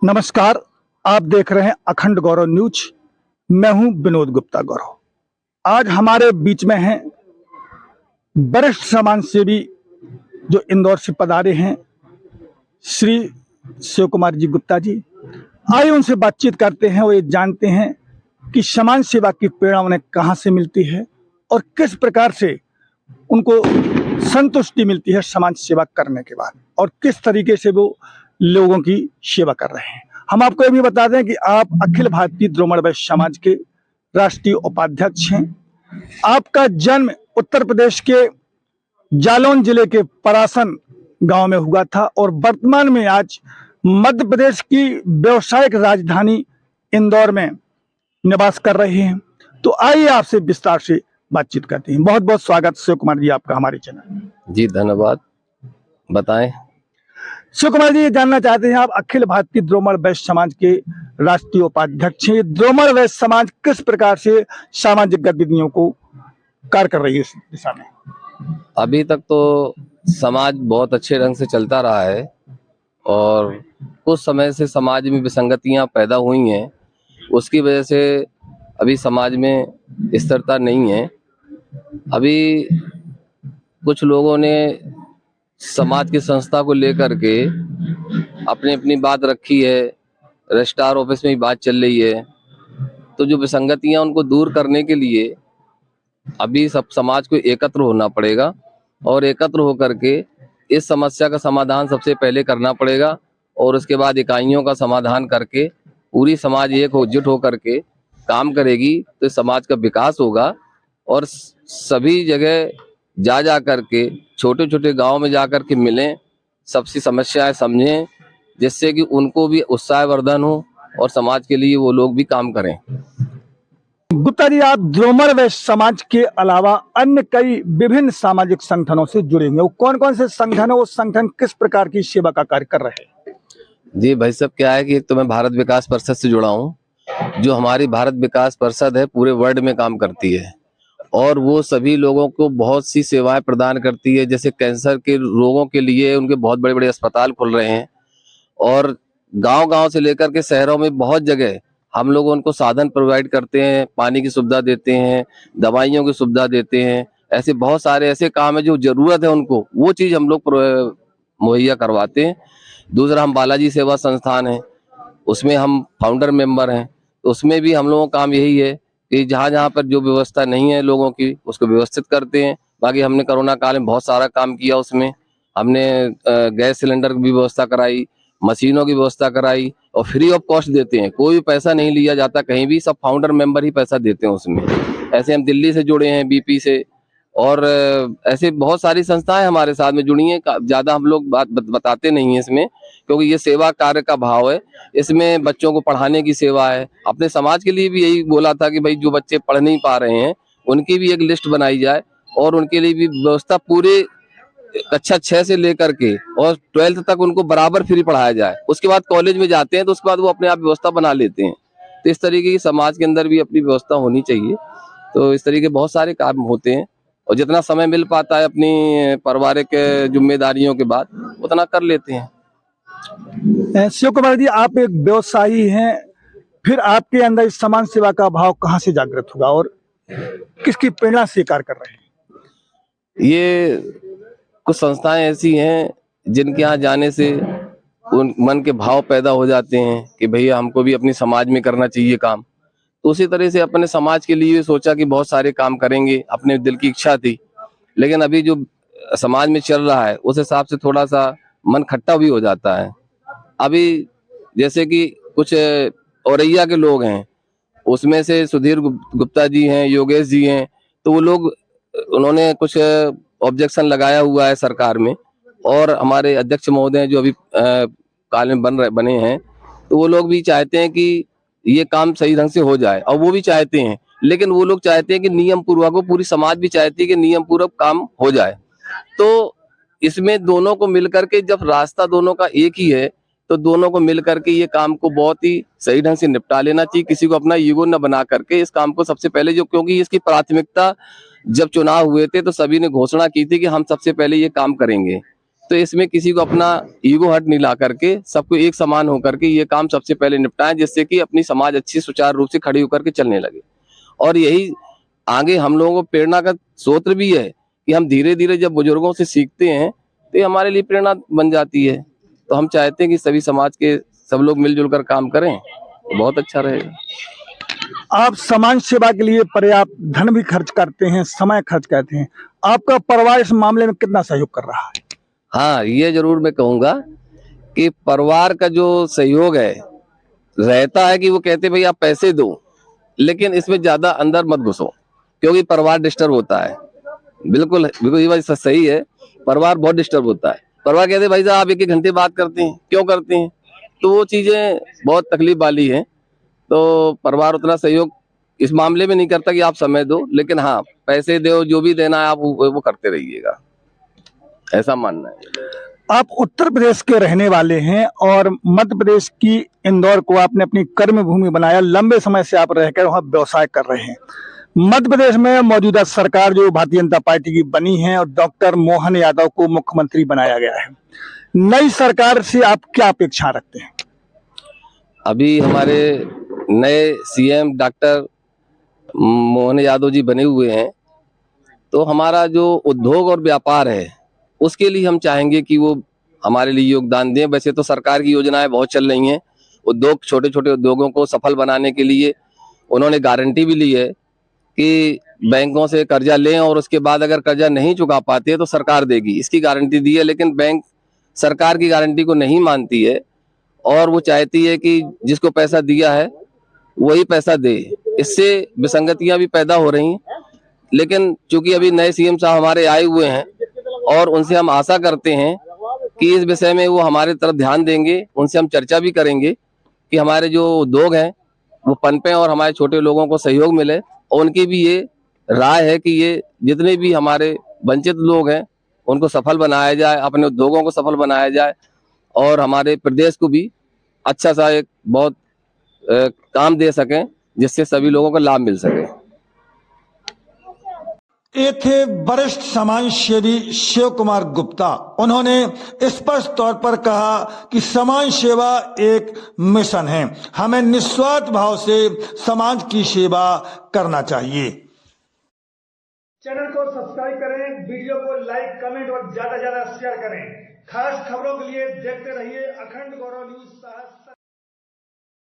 नमस्कार, आप देख रहे हैं अखंड गौरव न्यूज। मैं हूं विनोद गुप्ता गौरव। आज हमारे बीच में हैं वरिष्ठ समाज सेवी जो इंदौर से पधारे हैं, श्री शिव कुमार जी गुप्ता जी। आइए उनसे बातचीत करते हैं और ये जानते हैं कि समाज सेवा की प्रेरणा उन्हें कहाँ से मिलती है और किस प्रकार से उनको संतुष्टि मिलती है समाज सेवा करने के बाद, और किस तरीके से वो लोगों की सेवा कर रहे हैं। हम आपको ये भी बता दें कि आप अखिल भारतीय द्रोमर वैश्य समाज के राष्ट्रीय उपाध्यक्ष हैं। आपका जन्म उत्तर प्रदेश के जालौन जिले के परासन गांव में हुआ था और वर्तमान में आज मध्य प्रदेश की व्यवसायिक राजधानी इंदौर में निवास कर रहे हैं। तो आइए आपसे विस्तार से बातचीत करते हैं। बहुत बहुत स्वागत शिव कुमार जी आपका हमारे चैनल। जी धन्यवाद। बताएं। शिव कुमार जी, ये जानना चाहते हैं, आप अखिल भारतीय द्रोमर वैश्य समाज के राष्ट्रीय उपाध्यक्ष हैं। द्रोमर वैश्य समाज किस प्रकार से सामाजिक गतिविधियों को कार्य कर रही है इस दिशा में? अभी तक तो समाज बहुत अच्छे ढंग से चलता रहा है और कुछ समय से समाज में विसंगतियां पैदा हुई हैं, उसकी वजह से अभी समाज में स्थिरता नहीं है। अभी कुछ लोगों ने समाज की संस्था को लेकर के अपनी अपनी बात रखी है, रजिस्ट्रार ऑफिस में ही बात चल रही है। तो जो विसंगतियां उनको दूर करने के लिए अभी सब समाज को एकत्र होना पड़ेगा और एकत्र होकर के इस समस्या का समाधान सबसे पहले करना पड़ेगा और उसके बाद इकाइयों का समाधान करके पूरी समाज एकजुट होकर के काम करेगी तो समाज का विकास होगा। और सभी जगह जा करके छोटे छोटे गांव में जा करके मिलें, सबकी समस्याएं समझें, जिससे कि उनको भी उत्साहवर्धन हो और समाज के लिए वो लोग भी काम करें। गुप्ता जी, आप द्रोमर वैश्य समाज के अलावा अन्य कई विभिन्न सामाजिक संगठनों से जुड़े हुए, वो कौन कौन से संगठन है? वो संगठन किस प्रकार की सेवा का कार्य कर रहे हैं? जी भाई साहब, क्या है कि एक तो मैं भारत विकास परिषद से जुड़ा हूँ। जो हमारी भारत विकास परिषद है पूरे वर्ल्ड में काम करती है और वो सभी लोगों को बहुत सी सेवाएं प्रदान करती है। जैसे कैंसर के रोगों के लिए उनके बहुत बड़े बड़े अस्पताल खुल रहे हैं और गांव-गांव से लेकर के शहरों में बहुत जगह हम लोग उनको साधन प्रोवाइड करते हैं, पानी की सुविधा देते हैं, दवाइयों की सुविधा देते हैं। ऐसे बहुत सारे ऐसे काम है जो जरूरत है उनको, वो चीज हम लोग मुहैया करवाते हैं। दूसरा, हम बालाजी सेवा संस्थान है, उसमें हम फाउंडर मेंबर हैं। तो उसमें भी हम लोगों का काम यही है कि जहाँ जहाँ पर जो व्यवस्था नहीं है लोगों की, उसको व्यवस्थित करते हैं। बाकी हमने कोरोना काल में बहुत सारा काम किया, उसमें हमने गैस सिलेंडर की व्यवस्था कराई, मशीनों की व्यवस्था कराई और फ्री ऑफ कॉस्ट देते हैं। कोई भी पैसा नहीं लिया जाता कहीं भी, सब फाउंडर मेंबर ही पैसा देते हैं उसमें। ऐसे हम दिल्ली से जुड़े हैं, बीपी से, और ऐसे बहुत सारी संस्थाएं हमारे साथ में जुड़ी हैं। ज्यादा हम लोग बात बताते नहीं है इसमें, क्योंकि ये सेवा कार्य का भाव है। इसमें बच्चों को पढ़ाने की सेवा है। अपने समाज के लिए भी यही बोला था कि भाई जो बच्चे पढ़ नहीं पा रहे हैं उनकी भी एक लिस्ट बनाई जाए और उनके लिए भी व्यवस्था पूरे कक्षा 6 से लेकर के और 12th तक उनको बराबर फ्री पढ़ाया जाए। उसके बाद कॉलेज में जाते हैं तो उसके बाद वो अपने आप व्यवस्था बना लेते हैं। तो इस तरीके की समाज के अंदर भी अपनी व्यवस्था होनी चाहिए। तो इस तरीके बहुत सारे काम होते हैं और जितना समय मिल पाता है अपनी पारिवारिक जिम्मेदारियों के बाद उतना कर लेते हैं। शिव कुमार जी, आप एक व्यवसायी हैं, फिर आपके अंदर इस समाज सेवा का भाव कहाँ से जागृत हुआ और किसकी प्रेरणा से कार्य कर रहे हैं? ये कुछ संस्थाएं ऐसी हैं जिनके यहाँ जाने से उन मन के भाव पैदा हो जाते हैं कि भैया हमको भी अपनी समाज में करना चाहिए काम। तो उसी तरह से अपने समाज के लिए सोचा कि बहुत सारे काम करेंगे, अपने दिल की इच्छा थी। लेकिन अभी जो समाज में चल रहा है उस हिसाब से थोड़ा सा मन खट्टा भी हो जाता है। अभी जैसे कि कुछ औरैया के लोग हैं, उसमें से सुधीर गुप्ता जी हैं, योगेश जी हैं, तो वो लोग उन्होंने कुछ ऑब्जेक्शन लगाया हुआ है सरकार में। और हमारे अध्यक्ष महोदय जो अभी काल में बने हैं, तो वो लोग भी चाहते हैं कि ये काम सही ढंग से हो जाए और वो भी चाहते हैं। लेकिन वो लोग चाहते हैं कि नियम पूर्वक हो, पूरी समाज भी चाहती है कि नियम पूर्वक काम हो जाए। तो इसमें दोनों को मिलकर के, जब रास्ता दोनों का एक ही है, तो दोनों को मिलकर के ये काम को बहुत ही सही ढंग से निपटा लेना चाहिए। किसी को अपना ईगो न बना करके इस काम को सबसे पहले क्योंकि इसकी प्राथमिकता जब चुनाव हुए थे तो सभी ने घोषणा की थी कि हम सबसे पहले ये काम करेंगे। तो इसमें किसी को अपना ईगो हर्ट नहीं ला करके सबको एक समान होकर के ये काम सबसे पहले निपटाएं, जिससे कि अपनी समाज अच्छी सुचारू रूप से खड़ी होकर के चलने लगे। और यही आगे हम लोगों को प्रेरणा का स्रोत भी है कि हम धीरे धीरे जब बुजुर्गों से सीखते हैं तो ये हमारे लिए प्रेरणा बन जाती है। तो हम चाहते हैं कि सभी समाज के सब लोग मिलजुल कर काम करें तो बहुत अच्छा रहेगा। आप समाज सेवा के लिए पर्याप्त धन भी खर्च करते हैं, समय खर्च करते हैं, आपका परिवार इस मामले में कितना सहयोग कर रहा है? हाँ, ये जरूर मैं कहूंगा कि परिवार का जो सहयोग है रहता है कि वो कहते भाई आप पैसे दो, लेकिन इसमें ज्यादा अंदर मत घुसो क्योंकि परिवार डिस्टर्ब होता है। बिल्कुल बिल्कुल ये बात सही है, परिवार बहुत डिस्टर्ब होता है। परिवार कहते भाई साहब आप 1-1 घंटे बात करते हैं, क्यों करते हैं? तो वो चीजें बहुत तकलीफ वाली है। तो परिवार उतना सहयोग इस मामले में नहीं करता कि आप समय दो, लेकिन हाँ पैसे दो, जो भी देना है आप वो करते रहिएगा, ऐसा मानना है। आप उत्तर प्रदेश के रहने वाले हैं और मध्य प्रदेश की इंदौर को आपने अपनी कर्म भूमि बनाया, लंबे समय से आप रहकर वहां व्यवसाय कर रहे हैं। मध्य प्रदेश में मौजूदा सरकार जो भारतीय जनता पार्टी की बनी है और डॉक्टर मोहन यादव को मुख्यमंत्री बनाया गया है, नई सरकार से आप क्या अपेक्षा रखते हैं? अभी हमारे नए सीएम डॉक्टर मोहन यादव जी बने हुए हैं, तो हमारा जो उद्योग और व्यापार है उसके लिए हम चाहेंगे कि वो हमारे लिए योगदान दें। वैसे तो सरकार की योजनाएं बहुत चल रही हैं, उद्योग छोटे छोटे उद्योगों को सफल बनाने के लिए उन्होंने गारंटी भी ली है कि बैंकों से कर्जा लें और उसके बाद अगर कर्जा नहीं चुका पाते तो सरकार देगी, इसकी गारंटी दी है। लेकिन बैंक सरकार की गारंटी को नहीं मानती है और वो चाहती है कि जिसको पैसा दिया है वही पैसा दे। इससे विसंगतियां भी पैदा हो रही हैं। लेकिन चूंकि अभी नए सीएम साहब हमारे आए हुए हैं और उनसे हम आशा करते हैं कि इस विषय में वो हमारे तरफ ध्यान देंगे, उनसे हम चर्चा भी करेंगे कि हमारे जो उद्योग हैं वो पनपे और हमारे छोटे लोगों को सहयोग मिले। और उनकी भी ये राय है कि ये जितने भी हमारे वंचित लोग हैं उनको सफल बनाया जाए, अपने उद्योगों को सफल बनाया जाए और हमारे प्रदेश को भी अच्छा सा एक बहुत काम दे सकें जिससे सभी लोगों को लाभ मिल सके। ये थे वरिष्ठ समाज सेवी शिव कुमार गुप्ता। उन्होंने स्पष्ट तौर पर कहा कि समाज सेवा एक मिशन है, हमें निस्वार्थ भाव से समाज की सेवा करना चाहिए। चैनल को सब्सक्राइब करें, वीडियो को लाइक, कमेंट और ज्यादा से ज्यादा शेयर करें। खास खबरों के लिए देखते रहिए अखंड गौरव न्यूज।